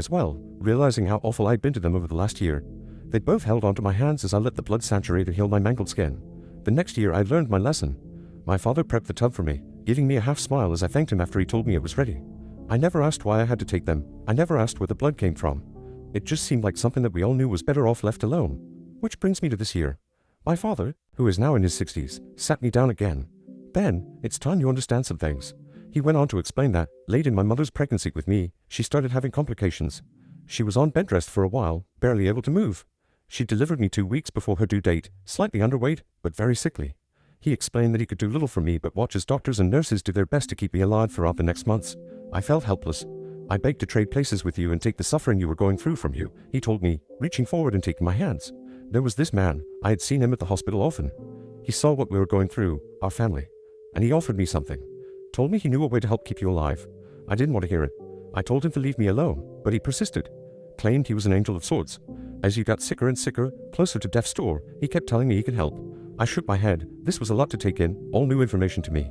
as well, realizing how awful I'd been to them over the last year. They both held onto my hands as I let the blood saturate and heal my mangled skin. The next year I learned my lesson. My father prepped the tub for me, giving me a half smile as I thanked him after he told me it was ready. I never asked why I had to take them. I never asked where the blood came from. It just seemed like something that we all knew was better off left alone. Which brings me to this year. My father, who is now in his 60s, sat me down again. "Ben, it's time you understand some things." He went on to explain that, late in my mother's pregnancy with me, she started having complications. She was on bed rest for a while, barely able to move. She delivered me 2 weeks before her due date, slightly underweight, but very sickly. He explained that he could do little for me but watch as doctors and nurses do their best to keep me alive throughout the next months. I felt helpless. "I begged to trade places with you and take the suffering you were going through from you," he told me, reaching forward and taking my hands. There was this man. I had seen him at the hospital often. He saw what we were going through, our family. And he offered me something. Told me he knew a way to help keep you alive. I didn't want to hear it. I told him to leave me alone, but he persisted. Claimed he was an angel of sorts. As you got sicker and sicker, closer to death's door, he kept telling me he could help. I shook my head. This was a lot to take in, all new information to me.